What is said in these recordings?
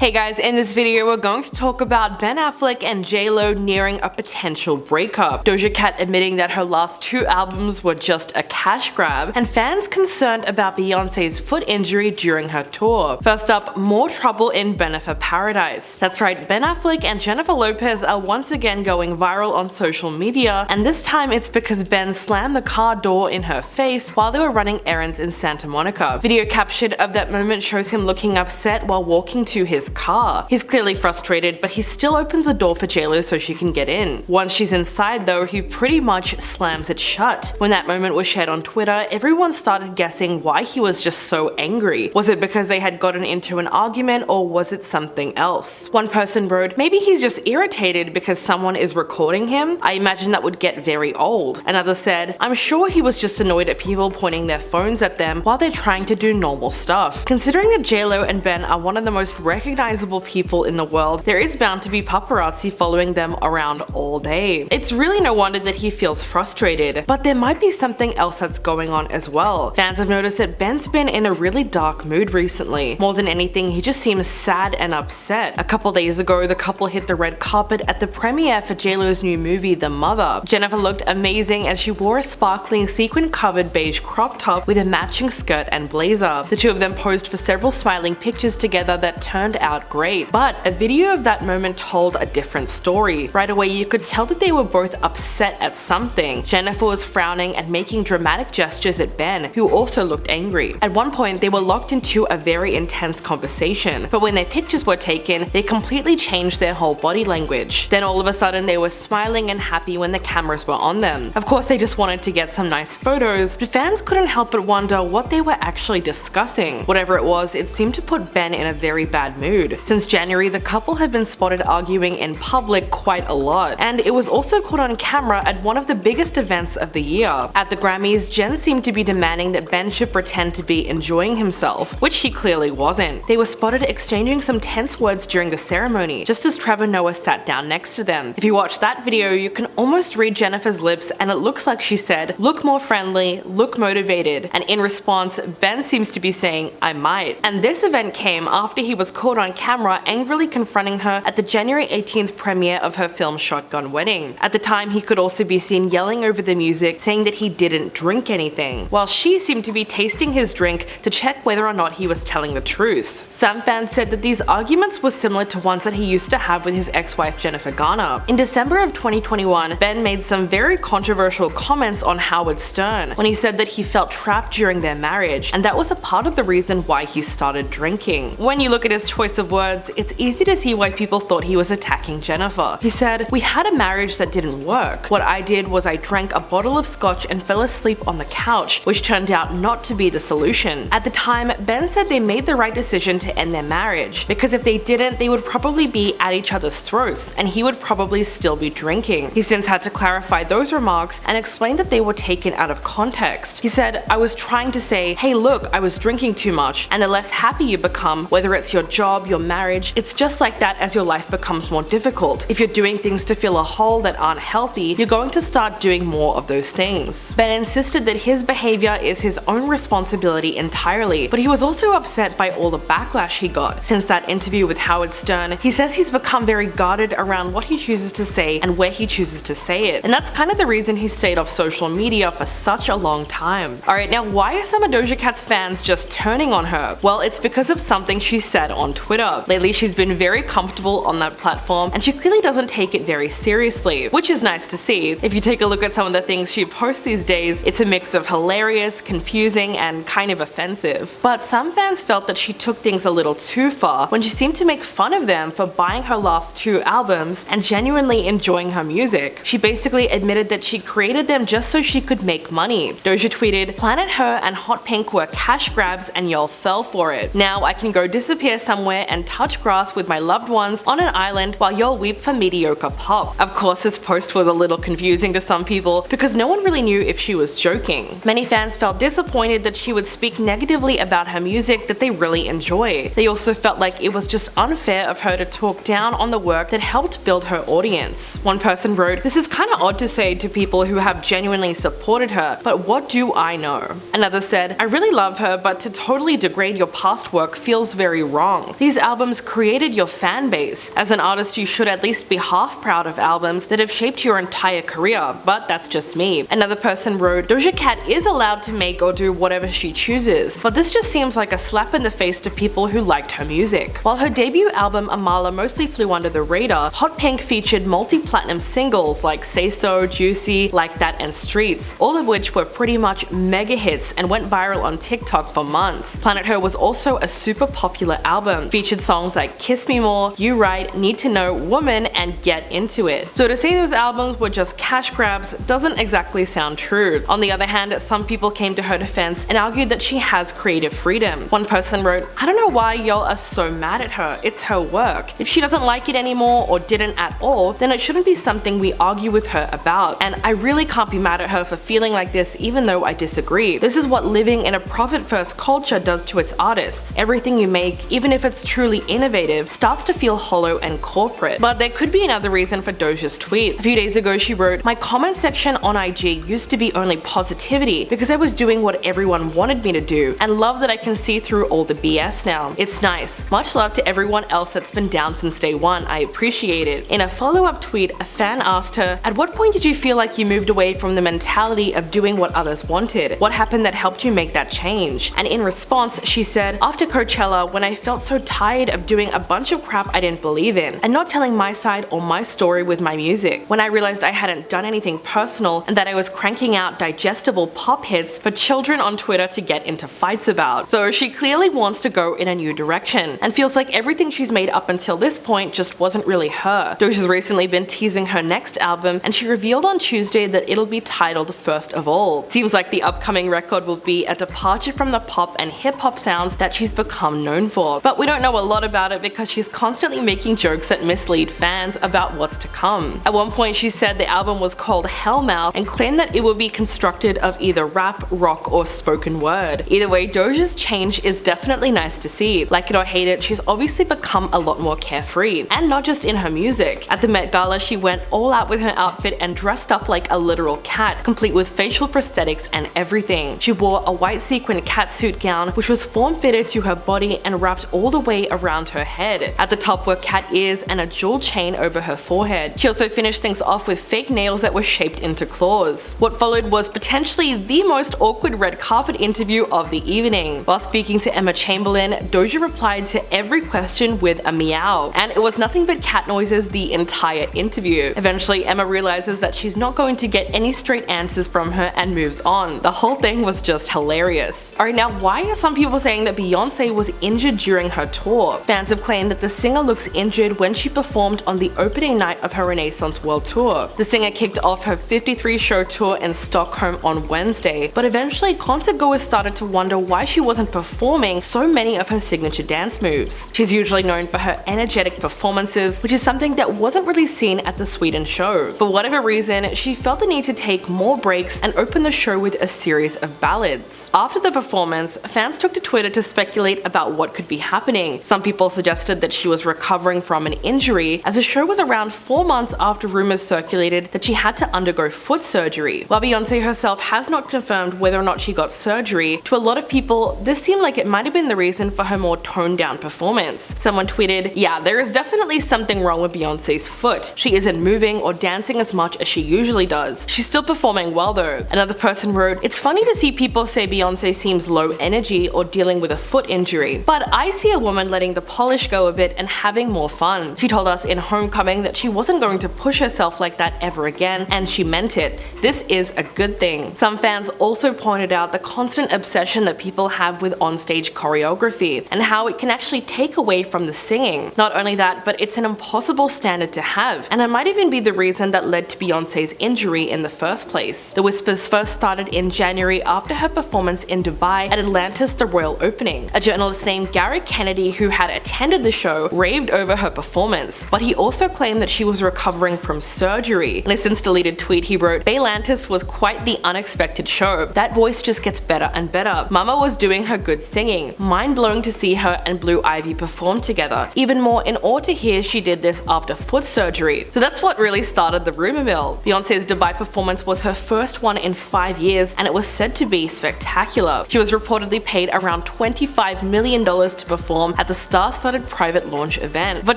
Hey guys, in this video we're going to talk about Ben Affleck and JLO nearing a potential breakup, Doja Cat admitting that her last two albums were just a cash grab, and fans concerned about Beyonce's foot injury during her tour. First up, more trouble in Bennifer Paradise. That's right, Ben Affleck and Jennifer Lopez are once again going viral on social media, and this time it's because Ben slammed the car door in her face while they were running errands in Santa Monica. Video captured of that moment shows him looking upset while walking to his car. He's clearly frustrated, but he still opens the door for JLO so she can get in. Once she's inside though, he pretty much slams it shut. When that moment was shared on Twitter, everyone started guessing why he was just so angry. Was it because they had gotten into an argument, or was it something else? One person wrote, maybe he's just irritated because someone is recording him. I imagine that would get very old. Another said, I'm sure he was just annoyed at people pointing their phones at them while they're trying to do normal stuff. Considering that JLO and Ben are one of the most recognizable people in the world, there is bound to be paparazzi following them around all day. It's really no wonder that he feels frustrated, but there might be something else that's going on as well. Fans have noticed that Ben's been in a really dark mood recently. More than anything, he just seems sad and upset. A couple days ago, the couple hit the red carpet at the premiere for JLO's new movie, The Mother. Jennifer looked amazing as she wore a sparkling sequin-covered beige crop top with a matching skirt and blazer. The two of them posed for several smiling pictures together that turned out great, but a video of that moment told a different story. Right away, you could tell that they were both upset at something. Jennifer was frowning and making dramatic gestures at Ben, who also looked angry. At one point, they were locked into a very intense conversation, but when their pictures were taken, they completely changed their whole body language. Then all of a sudden, they were smiling and happy when the cameras were on them. Of course, they just wanted to get some nice photos, but fans couldn't help but wonder what they were actually discussing. Whatever it was, it seemed to put Ben in a very bad mood. Since January, the couple have been spotted arguing in public quite a lot, and it was also caught on camera at one of the biggest events of the year. At the Grammys, Jen seemed to be demanding that Ben should pretend to be enjoying himself, which he clearly wasn't. They were spotted exchanging some tense words during the ceremony, just as Trevor Noah sat down next to them. If you watch that video, you can almost read Jennifer's lips, and it looks like she said, "Look more friendly, look motivated," and in response, Ben seems to be saying, "I might." And this event came after he was caught on camera angrily confronting her at the January 18th premiere of her film Shotgun Wedding. At the time, he could also be seen yelling over the music, saying that he didn't drink anything, while she seemed to be tasting his drink to check whether or not he was telling the truth. Some fans said that these arguments were similar to ones that he used to have with his ex-wife Jennifer Garner. In December of 2021, Ben made some very controversial comments on Howard Stern when he said that he felt trapped during their marriage, and that was a part of the reason why he started drinking. When you look at his choice of words, it's easy to see why people thought he was attacking Jennifer. He said, "We had a marriage that didn't work. What I did was I drank a bottle of scotch and fell asleep on the couch, which turned out not to be the solution." At the time, Ben said they made the right decision to end their marriage, because if they didn't, they would probably be at each other's throats, and he would probably still be drinking. He since had to clarify those remarks and explain that they were taken out of context. He said, "I was trying to say, hey look, I was drinking too much, and the less happy you become, whether it's your job, your marriage, it's just like that as your life becomes more difficult. If you're doing things to fill a hole that aren't healthy, you're going to start doing more of those things." Ben insisted that his behavior is his own responsibility entirely, but he was also upset by all the backlash he got. Since that interview with Howard Stern, he says he's become very guarded around what he chooses to say and where he chooses to say it, and that's kind of the reason he stayed off social media for such a long time. Alright, now why are some of Doja Cat's fans just turning on her? Well, it's because of something she said on Twitter. Lately, she's been very comfortable on that platform, and she clearly doesn't take it very seriously, which is nice to see. If you take a look at some of the things she posts these days, it's a mix of hilarious, confusing, and kind of offensive. But some fans felt that she took things a little too far when she seemed to make fun of them for buying her last two albums and genuinely enjoying her music. She basically admitted that she created them just so she could make money. Doja tweeted, "Planet Her and Hot Pink were cash grabs and y'all fell for it. Now I can go disappear somewhere and touch grass with my loved ones on an island while y'all weep for mediocre pop." Of course, this post was a little confusing to some people because no one really knew if she was joking. Many fans felt disappointed that she would speak negatively about her music that they really enjoy. They also felt like it was just unfair of her to talk down on the work that helped build her audience. One person wrote, "This is kinda odd to say to people who have genuinely supported her, but what do I know?" Another said, "I really love her, but to totally degrade your past work feels very wrong. These These albums created your fan base. As an artist, you should at least be half proud of albums that have shaped your entire career, but that's just me. Another person wrote, Doja Cat is allowed to make or do whatever she chooses, but this just seems like a slap in the face to people who liked her music. While her debut album Amala mostly flew under the radar, Hot Pink featured multi-platinum singles like Say So, Juicy, Like That, and Streets, all of which were pretty much mega hits and went viral on TikTok for months. Planet Her was also a super popular album, featured songs like Kiss Me More, You Right, Need to Know, Woman, and Get Into It. So to say those albums were just cash grabs doesn't exactly sound true. On the other hand, some people came to her defense and argued that she has creative freedom. One person wrote, I don't know why y'all are so mad at her, it's her work. If she doesn't like it anymore or didn't at all, then it shouldn't be something we argue with her about. And I really can't be mad at her for feeling like this even though I disagree. This is what living in a profit-first culture does to its artists. Everything you make, even if it's truly innovative, starts to feel hollow and corporate. But there could be another reason for Doja's tweet. A few days ago she wrote, my comment section on IG used to be only positivity because I was doing what everyone wanted me to do, and love that I can see through all the BS now. It's nice. Much love to everyone else that's been down since day one, I appreciate it. In a follow-up tweet, a fan asked her, at what point did you feel like you moved away from the mentality of doing what others wanted? What happened that helped you make that change? And in response, she said, after Coachella, when I felt so tired of doing a bunch of crap I didn't believe in, and not telling my side or my story with my music, when I realized I hadn't done anything personal and that I was cranking out digestible pop hits for children on Twitter to get into fights about. So she clearly wants to go in a new direction, and feels like everything she's made up until this point just wasn't really her. Doja's recently been teasing her next album, and she revealed on Tuesday that it'll be titled First of All. Seems like the upcoming record will be a departure from the pop and hip-hop sounds that she's become known for. But we don't know a lot about it because she's constantly making jokes that mislead fans about what's to come. At one point she said the album was called Hellmouth and claimed that it would be constructed of either rap, rock, or spoken word. Either way, Doja's change is definitely nice to see. Like it or hate it, she's obviously become a lot more carefree, and not just in her music. At the Met Gala, she went all out with her outfit and dressed up like a literal cat, complete with facial prosthetics and everything. She wore a white sequin catsuit gown which was form-fitted to her body and wrapped all the way around her head. At the top were cat ears and a jewel chain over her forehead. She also finished things off with fake nails that were shaped into claws. What followed was potentially the most awkward red carpet interview of the evening. While speaking to Emma Chamberlain, Doja replied to every question with a meow, and it was nothing but cat noises the entire interview. Eventually, Emma realizes that she's not going to get any straight answers from her and moves on. The whole thing was just hilarious. Alright, now why are some people saying that Beyonce was injured during her tour? Fans have claimed that the singer looks injured when she performed on the opening night of her Renaissance World Tour. The singer kicked off her 53-show tour in Stockholm on Wednesday, but eventually concertgoers started to wonder why she wasn't performing so many of her signature dance moves. She's usually known for her energetic performances, which is something that wasn't really seen at the Sweden show. For whatever reason, she felt the need to take more breaks and open the show with a series of ballads. After the performance, fans took to Twitter to speculate about what could be happening. Some people suggested that she was recovering from an injury, as the show was around 4 months after rumors circulated that she had to undergo foot surgery. While Beyonce herself has not confirmed whether or not she got surgery, to a lot of people, this seemed like it might have been the reason for her more toned-down performance. Someone tweeted, yeah, there is definitely something wrong with Beyonce's foot. She isn't moving or dancing as much as she usually does. She's still performing well though. Another person wrote, it's funny to see people say Beyonce seems low energy or dealing with a foot injury, but I see a woman letting the polish go a bit and having more fun. She told us in Homecoming that she wasn't going to push herself like that ever again, and she meant it. This is a good thing. Some fans also pointed out the constant obsession that people have with onstage choreography and how it can actually take away from the singing. Not only that, but it's an impossible standard to have, and it might even be the reason that led to Beyonce's injury in the first place. The whispers first started in January after her performance in Dubai at Atlantis The Royal Opening. A journalist named Gary Kennedy, who had attended the show, raved over her performance, but he also claimed that she was recovering from surgery. In a since deleted tweet, he wrote, Baylantis was quite the unexpected show. That voice just gets better and better. Mama was doing her good singing. Mind-blowing to see her and Blue Ivy perform together. Even more in awe to hear she did this after foot surgery. So that's what really started the rumor mill. Beyonce's Dubai performance was her first one in 5 years, and it was said to be spectacular. She was reportedly paid around $25 million to perform film at the star-studded private launch event. But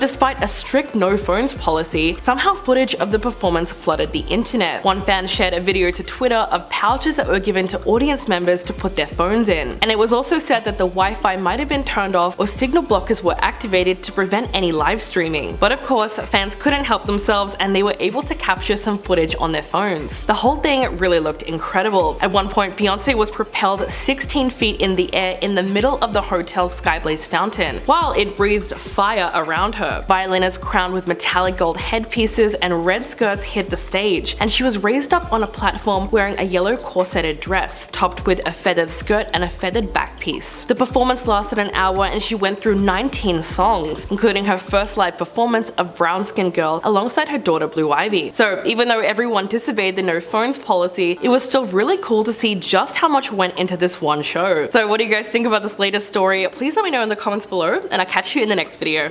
despite a strict no phones policy, somehow footage of the performance flooded the internet. One fan shared a video to Twitter of pouches that were given to audience members to put their phones in. And it was also said that the Wi-Fi might have been turned off or signal blockers were activated to prevent any live streaming. But of course, fans couldn't help themselves and they were able to capture some footage on their phones. The whole thing really looked incredible. At one point, Beyonce was propelled 16 feet in the air in the middle of the hotel's Skyblaze fountain, while it breathed fire around her. Violinists crowned with metallic gold headpieces and red skirts hit the stage, and she was raised up on a platform wearing a yellow corseted dress, topped with a feathered skirt and a feathered back piece. The performance lasted an hour and she went through 19 songs, including her first live performance of Brown Skin Girl alongside her daughter Blue Ivy. So even though everyone disobeyed the no phones policy, it was still really cool to see just how much went into this one show. So what do you guys think about this latest story? Please let me know in the comments below, and I'll catch you in the next video.